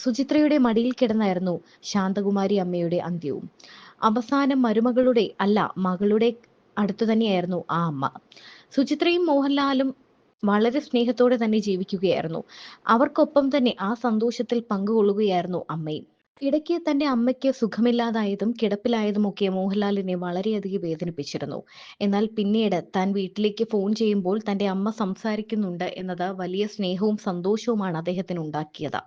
സുചിത്രയുടെ മടിയിൽ കിടന്നായിരുന്നു ശാന്തകുമാരി അമ്മയുടെ അന്ത്യവും. അവസാനം മരുമകളുടെ അല്ല, മകളുടെ അടുത്തു തന്നെയായിരുന്നു ആ അമ്മ. സുചിത്രയും മോഹൻലാലും വളരെ സ്നേഹത്തോടെ തന്നെ ജീവിക്കുകയായിരുന്നു. അവർക്കൊപ്പം തന്നെ ആ സന്തോഷത്തിൽ പങ്കുകൊള്ളുകയായിരുന്നു അമ്മയും. ഇടയ്ക്ക് തന്റെ അമ്മയ്ക്ക് സുഖമില്ലാതായതും കിടപ്പിലായതുമൊക്കെ മോഹൻലാലിനെ വളരെയധികം വേദനിപ്പിച്ചിരുന്നു. എന്നാൽ പിന്നീട് താൻ വീട്ടിലേക്ക് ഫോൺ ചെയ്യുമ്പോൾ തന്റെ അമ്മ സംസാരിക്കുന്നുണ്ട് എന്നത് വലിയ സ്നേഹവും സന്തോഷവുമാണ് അദ്ദേഹത്തിന് ഉണ്ടാക്കിയത്.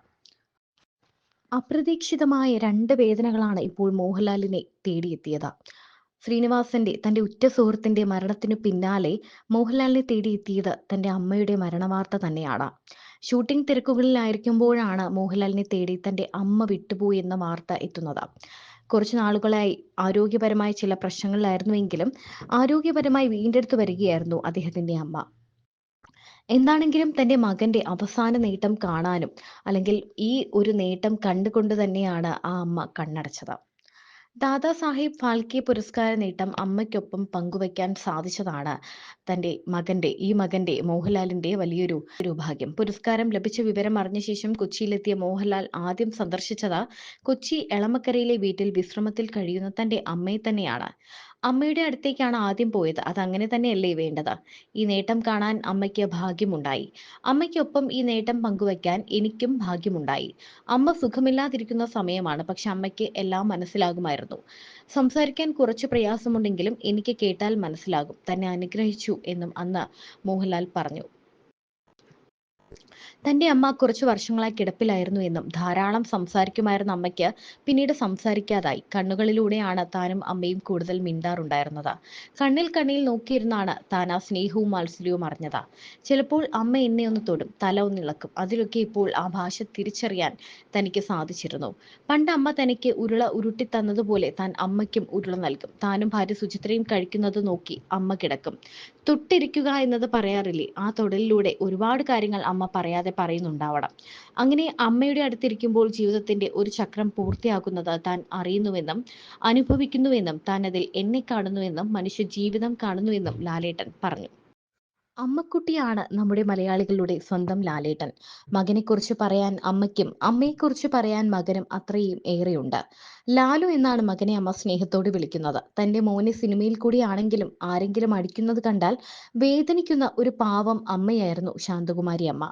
അപ്രതീക്ഷിതമായ രണ്ട് വേദനകളാണ് ഇപ്പോൾ മോഹൻലാലിനെ തേടിയെത്തിയത്. തന്റെ ഉറ്റ സുഹൃത്തിന്റെ മരണത്തിനു പിന്നാലെ മോഹൻലാലിനെ തേടിയെത്തിയത് തന്റെ അമ്മയുടെ മരണവാർത്ത തന്നെയാണ്. ഷൂട്ടിംഗ് തിരക്കുകളിലായിരിക്കുമ്പോഴാണ് മോഹൻലാലിനെ തേടി തന്റെ അമ്മ വിട്ടുപോയി എന്ന വാർത്ത എത്തുന്നത്. കുറച്ചു നാളുകളായി ആരോഗ്യപരമായ ചില പ്രശ്നങ്ങളിലായിരുന്നുവെങ്കിലും ആരോഗ്യപരമായി വീണ്ടെടുത്തു വരികയായിരുന്നു അദ്ദേഹത്തിന്റെ അമ്മ. എന്താണെങ്കിലും തന്റെ മകന്റെ അവസാന നേട്ടം കാണാനും, അല്ലെങ്കിൽ ഈ ഒരു നേട്ടം കണ്ടുകൊണ്ട് തന്നെയാണ് ആ അമ്മ കണ്ണടച്ചത്. ദാദാസാഹിബ് ഫാൽക്കെ പുരസ്കാര നേട്ടം അമ്മയ്ക്കൊപ്പം പങ്കുവയ്ക്കാൻ സാധിച്ചതാണ് ഈ മകന്റെ മോഹൻലാലിന്റെ വലിയൊരു ഭാഗ്യം. പുരസ്കാരം ലഭിച്ച വിവരം അറിഞ്ഞ ശേഷം കൊച്ചിയിലെത്തിയ മോഹൻലാൽ ആദ്യം സന്ദർശിച്ചത് കൊച്ചി എളമക്കരയിലെ വീട്ടിൽ വിശ്രമത്തിൽ കഴിയുന്ന തന്റെ അമ്മയെ തന്നെയാണ്. അമ്മയുടെ അടുത്തേക്കാണ് ആദ്യം പോയത്. അതങ്ങനെ തന്നെയല്ലേ വേണ്ടത്? ഈ നേട്ടം കാണാൻ അമ്മയ്ക്ക് ഭാഗ്യമുണ്ടായി. അമ്മയ്ക്കൊപ്പം ഈ നേട്ടം പങ്കുവയ്ക്കാൻ എനിക്കും ഭാഗ്യമുണ്ടായി. അമ്മ സുഖമില്ലാതിരിക്കുന്ന സമയമാണ്. പക്ഷെ അമ്മയ്ക്ക് എല്ലാം മനസ്സിലാകുമായിരുന്നു. സംസാരിക്കാൻ കുറച്ച് പ്രയാസമുണ്ടെങ്കിലും എനിക്ക് കേട്ടാൽ മനസ്സിലാകും. തന്നെ അനുഗ്രഹിച്ചു എന്നും അന്ന് മോഹൻലാൽ പറഞ്ഞു. തന്റെ അമ്മ കുറച്ചു വർഷങ്ങളായി കിടപ്പിലായിരുന്നു എന്നും ധാരാളം സംസാരിക്കുമായിരുന്ന അമ്മയ്ക്ക് പിന്നീട് സംസാരിക്കാതായി. കണ്ണുകളിലൂടെയാണ് താനും അമ്മയും കൂടുതൽ മിണ്ടാറുണ്ടായിരുന്നത്. കണ്ണിൽ കണ്ണിൽ നോക്കിയിരുന്നാണ് താൻ ആ സ്നേഹവും വാത്സല്യവും അറിഞ്ഞത്. ചിലപ്പോൾ അമ്മ എന്നെ ഒന്ന് തൊടും, തല ഒന്നിളക്കും. അതിലൊക്കെ ഇപ്പോൾ ആ ഭാഷ തിരിച്ചറിയാൻ തനിക്ക് സാധിച്ചിരുന്നു. പണ്ട് അമ്മ തനിക്ക് ഉരുള ഉരുട്ടി തന്നതുപോലെ താൻ അമ്മയ്ക്കും ഉരുള നൽകും. താനും ഭാര്യ സുചിത്രയും കഴിക്കുന്നത് നോക്കി അമ്മ കിടക്കും. തൊട്ടിരിക്കുക എന്നത് പറയാറില്ലേ, ആ തൊടലിലൂടെ ഒരുപാട് കാര്യങ്ങൾ അമ്മ പറയാതെ പറയുന്നുണ്ടാവണം. അങ്ങനെ അമ്മയുടെ അടുത്തിരിക്കുമ്പോൾ ജീവിതത്തിന്റെ ഒരു ചക്രം പൂർത്തിയാക്കുന്നത് താൻ അറിയുന്നുവെന്നും അനുഭവിക്കുന്നുവെന്നും താൻ അതിൽ എന്നെ കാണുന്നുവെന്നും മനുഷ്യ ജീവിതം കാണുന്നുവെന്നും ലാലേട്ടൻ പറഞ്ഞു. അമ്മക്കുട്ടിയാണ് നമ്മുടെ മലയാളികളുടെ സ്വന്തം ലാലേട്ടൻ. മകനെക്കുറിച്ച് പറയാൻ അമ്മയ്ക്കും അമ്മയെക്കുറിച്ച് പറയാൻ മകനും അത്രയും ഏറെയുണ്ട്. ലാലു എന്നാണ് മകനെ അമ്മ സ്നേഹത്തോടെ വിളിക്കുന്നത്. തന്റെ മോനെ സിനിമയിൽ കൂടിയാണെങ്കിലും ആരെങ്കിലും അടിക്കുന്നത് കണ്ടാൽ വേദനിക്കുന്ന ഒരു പാവം അമ്മയായിരുന്നു ശാന്തകുമാരി അമ്മ.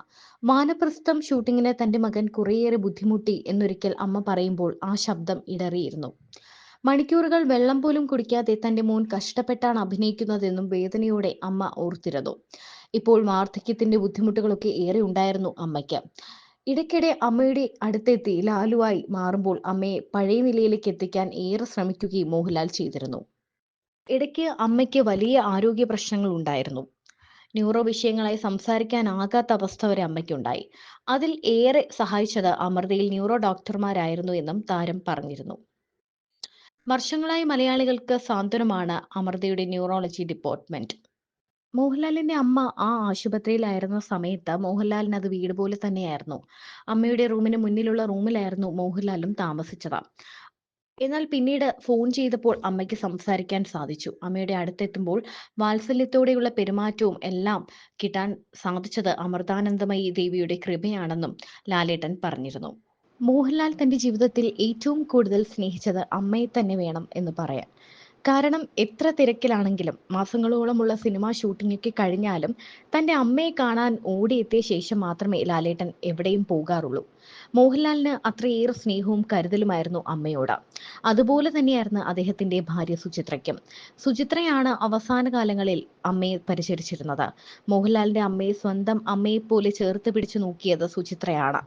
വാനപ്രസ്ഥം ഷൂട്ടിങ്ങിന് തന്റെ മകൻ കുറേയേറെ ബുദ്ധിമുട്ടി എന്നൊരിക്കൽ അമ്മ പറയുമ്പോൾ ആ ശബ്ദം ഇടറിയിരുന്നു. മണിക്കൂറുകൾ വെള്ളം പോലും കുടിക്കാതെ തന്റെ മോൻ കഷ്ടപ്പെട്ടാണ് അഭിനയിക്കുന്നതെന്നും വേദനയോടെ അമ്മ ഓർത്തിരുന്നു. ഇപ്പോൾ വാർദ്ധക്യത്തിന്റെ ബുദ്ധിമുട്ടുകളൊക്കെ ഏറെ ഉണ്ടായിരുന്നു അമ്മയ്ക്ക്. ഇടയ്ക്കിടെ അമ്മയുടെ അടുത്തെത്തി ലാലുവായി മാറുമ്പോൾ അമ്മയെ പഴയ നിലയിലേക്ക് എത്തിക്കാൻ ഏറെ ശ്രമിക്കുകയും മോഹൻലാൽ ചെയ്തിരുന്നു. ഇടയ്ക്ക് അമ്മയ്ക്ക് വലിയ ആരോഗ്യ പ്രശ്നങ്ങൾ ഉണ്ടായിരുന്നു. ന്യൂറോ വിഷയങ്ങളായി സംസാരിക്കാനാകാത്ത അവസ്ഥ വരെ അമ്മയ്ക്കുണ്ടായി. അതിൽ ഏറെ സഹായിച്ചത് അമൃതയിൽ ന്യൂറോ ഡോക്ടർമാരായിരുന്നു എന്നും താരം പറഞ്ഞിരുന്നു. വർഷങ്ങളായി മലയാളികൾക്ക് സാന്ത്വനമാണ് അമൃതയുടെ ന്യൂറോളജി ഡിപ്പാർട്ട്മെന്റ്. മോഹൻലാലിന്റെ അമ്മ ആ ആശുപത്രിയിലായിരുന്ന സമയത്ത് മോഹൻലാലിന് അത് വീട് പോലെ തന്നെയായിരുന്നു. അമ്മയുടെ റൂമിന് മുന്നിലുള്ള റൂമിലായിരുന്നു മോഹൻലാലും താമസിച്ചത്. എന്നാൽ പിന്നീട് ഫോൺ ചെയ്തപ്പോൾ അമ്മയ്ക്ക് സംസാരിക്കാൻ സാധിച്ചു. അമ്മയുടെ അടുത്തെത്തുമ്പോൾ വാത്സല്യത്തോടെയുള്ള പെരുമാറ്റവും എല്ലാം കിട്ടാൻ സാധിച്ചത് അമൃതാനന്ദമയി ദേവിയുടെ കൃപയാണെന്നും ലാലേട്ടൻ പറഞ്ഞിരുന്നു. മോഹൻലാൽ തന്റെ ജീവിതത്തിൽ ഏറ്റവും കൂടുതൽ സ്നേഹിച്ചത് അമ്മയെ തന്നെ വേണം എന്ന് പറയാൻ. കാരണം എത്ര തിരക്കിലാണെങ്കിലും മാസങ്ങളോളമുള്ള സിനിമാ ഷൂട്ടിംഗൊക്കെ കഴിഞ്ഞാലും തന്റെ അമ്മയെ കാണാൻ ഓടിയെത്തിയ ശേഷം മാത്രമേ ലാലേട്ടൻ എവിടെയും പോകാറുള്ളൂ. മോഹൻലാലിന് അത്രയേറെ സ്നേഹവും കരുതലുമായിരുന്നു അമ്മയോട്. അതുപോലെ തന്നെയായിരുന്നു അദ്ദേഹത്തിന്റെ ഭാര്യ സുചിത്രയ്ക്കും. സുചിത്രയാണ് അവസാന കാലങ്ങളിൽ അമ്മയെ പരിചരിച്ചിരുന്നത്. മോഹൻലാലിന്റെ അമ്മയെ സ്വന്തം അമ്മയെപ്പോലെ ചേർത്ത് പിടിച്ചു നോക്കിയത് സുചിത്രയാണ്.